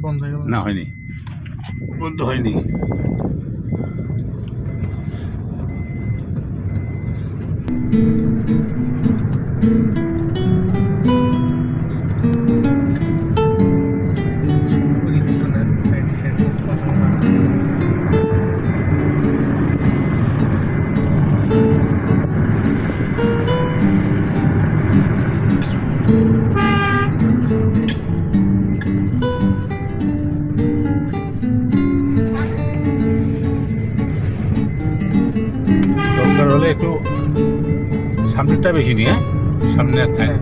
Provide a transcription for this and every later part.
বন্ধ হয়ে গেল না, হয়নি, বন্ধ হয়নি। দরকার হলে একটু সামনেরটা বেশি নিয়ে, সামনের সাইড।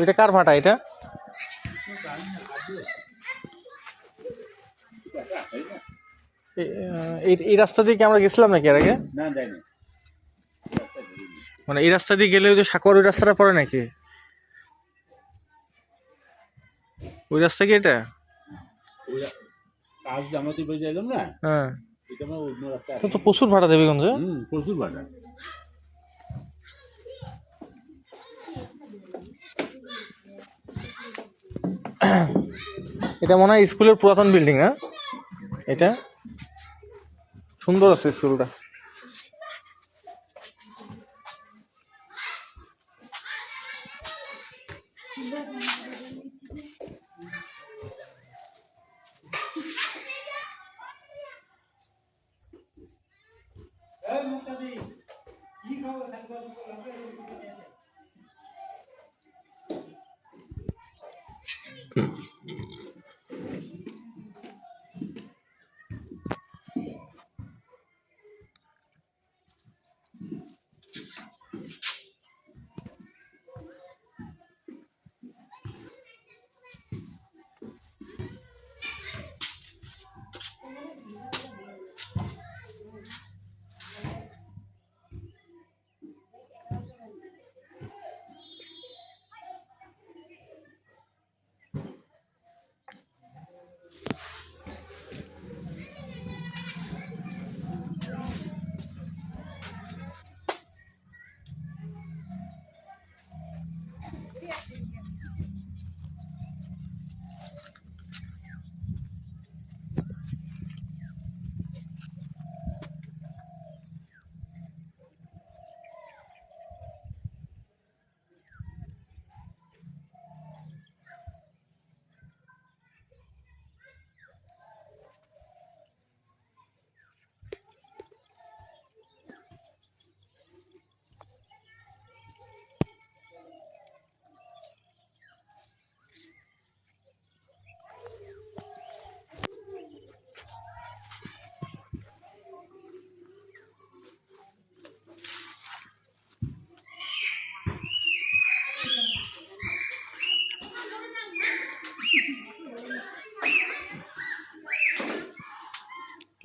এটা কার ভাটা এটা? এই রাস্তা দিয়ে কি আমরা গেছিলাম নাকি এর আগে? না, যায়নি। মানে এই রাস্তা দিয়ে গেলে ওই যে সাকর ওই রাস্তাটা পড়ে নাকি? ওই রাস্তা কি এটা? কাজ আমরা তো বেরিয়ে এলাম না, হ্যাঁ, এটা আমার অন্য রাস্তা। তো প্রচুর ভাড়া দেবীগঞ্জে। প্রচুর ভাড়া। এটা মনে হয় স্কুলের পুরাতন বিল্ডিং। হ্যাঁ, এটা সুন্দর আছে স্কুলটা।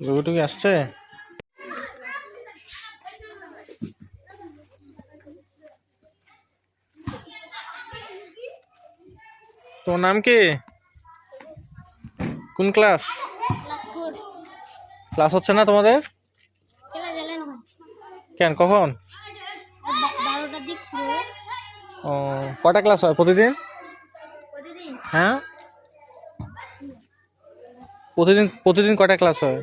টুকি আসছে? তোর নাম কি? কোন ক্লাস? ক্লাস হচ্ছে না তোমাদের? কেন, কখন? 12টার দিক শুরু। ও, কটা ক্লাস হয় প্রতিদিন? হ্যাঁ, প্রতিদিন কটা ক্লাস হয়?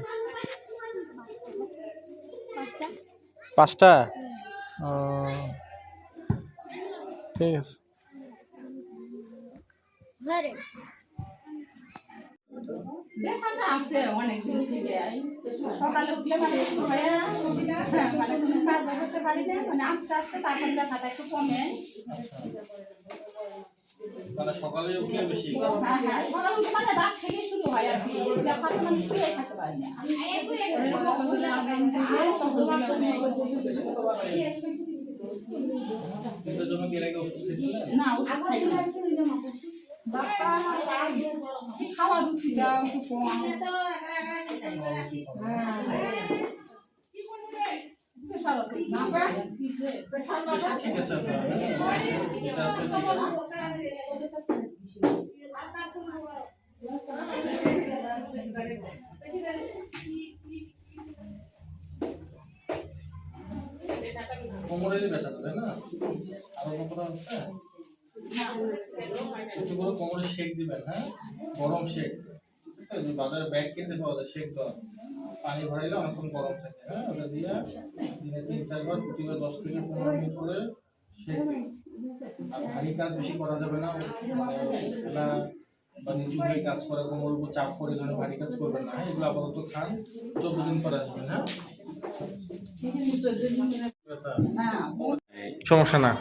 5টা। ও, ঠিক আছে। সকালে উঠলে মানে একটু হয় না, মানে কোনো কাজ করতে পারি না, মানে আস্তে আস্তে তারপর ব্যথাটা একটু কমে। মানে সকালে উঠলে বেশি? হ্যাঁ, সকালে উঠে মানে রাত থেকে শুরু হয় আর কি, ব্যথাটা মানে শুয়ে থাকতে পারি না। না, ওষুধ খাই না। খাওয়া রুচিটা একটু কম। ঠিক আছে। কোমরের ব্যথা তাই না? আরো কোমরে হচ্ছে? কিছু করে কোমরে শেক দিবেন, হ্যাঁ, গরম শেক। বাজারে ব্যাগ কিনতে পাওয়া যায়, শেক দেওয়া। পানি ভরাইলে অনেকক্ষণ গরম থাকে, হ্যাঁ, ওটা দিয়ে দিনে 3-4 বার প্রতিবার 10 থেকে 15 মিনিট করে শেক দিন। আর ভারী কাজ বেশি করা যাবে না, মানে খেলা বা নিচু হয়ে কাজ করা, কোমরের উপর চাপ করে ধরে ভারী কাজ করবেন না, হ্যাঁ। এগুলো আপাতত খান, 14 দিন করা যাবে, হ্যাঁ। সমস্যা না।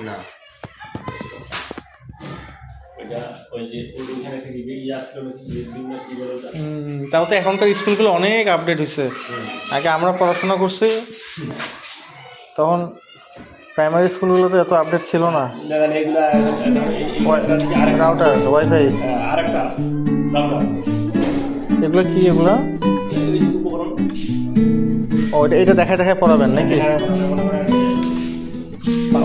তাও তো এখনকার স্কুলগুলো অনেক আপডেট হয়েছে। আগে আমরা পড়াশোনা করছি তখন প্রাইমারি স্কুলগুলোতে এত আপডেট ছিল না। রাউটার, ওয়াইফাই, এগুলো কি? এগুলো ও, এটা দেখায় দেখায় পড়াবেন নাকি? ও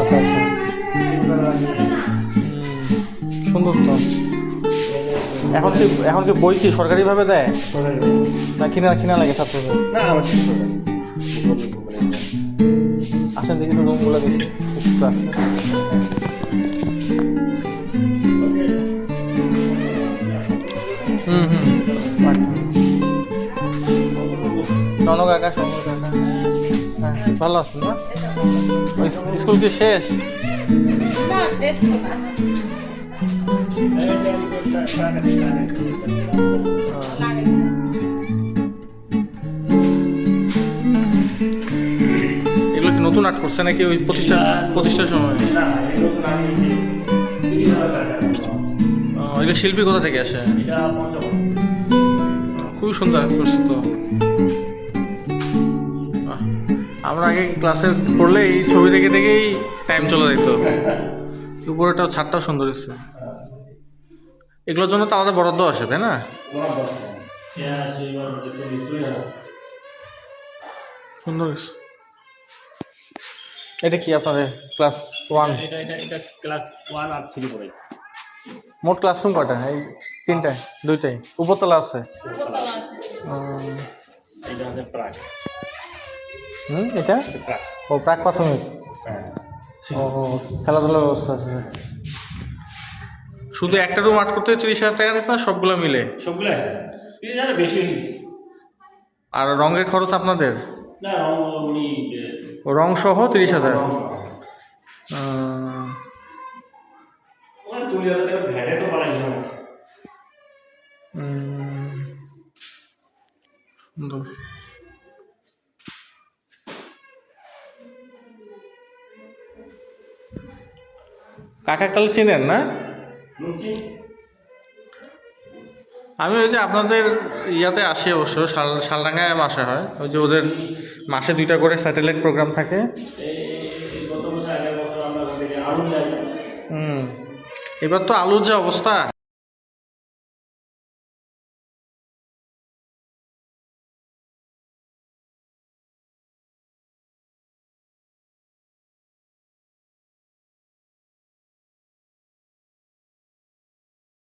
আচ্ছা আচ্ছা, সুন্দর তো। এখন কি বই কি সরকারিভাবে দেয় না কিনা লাগে ছাত্রদের? আসেন দেখি তো রুমগুলো দেখি একটু আছে। জনক আকাশ, হ্যাঁ, ভালো আছেন না? স্কুল কি শেষ? এগুলো কি নতুন আর্ট করছে নাকি ওই প্রতিষ্ঠার সময়? এগুলো শিল্পী কোথা থেকে আসে? খুবই সুন্দর আর্ট করছে তো। আমরা আগে ক্লাসে পড়লে এই ছবি দেখে দেখেই টাইম চলে যেত। উপরেটা ছাদটাও সুন্দর হচ্ছে। এগুলোর জন্য তো আলাদা বরাদ্দ আসে, তাই না? সুন্দর। এটা কি আপনাদের ক্লাস 1? এটা ক্লাস 1 আর 3 পড়ে। মোট ক্লাসরুম কটা? এই 3টায়, 2টাই উপরতলা আছে। এটা আছে প্রাক। এটা ও প্রাক প্রাথমিক। ও, খেলাধুলার ব্যবস্থা আছে। শুধু একটা রুম আর্ট করতে 30,000 টাকা দিতে না? সবগুলো মিলে? সবগুলো 30,000 বেশি হয়ে গেছে। আর রঙের খরচ আপনাদের? না, উনি রং সহ 30,000। ওরা 40,000 টাকা ভ্যাটে তো বাড়াই না। সুন্দর। কাকা তাহলে চেনেন না? আমি ওই যে আপনাদের ইয়াতে আসি, অবশ্য শালডাঙ্গায় আসা হয়। ওই যে ওদের মাসে 2টা করে স্যাটেলাইট প্রোগ্রাম থাকে। এবার তো আলুর যে অবস্থা,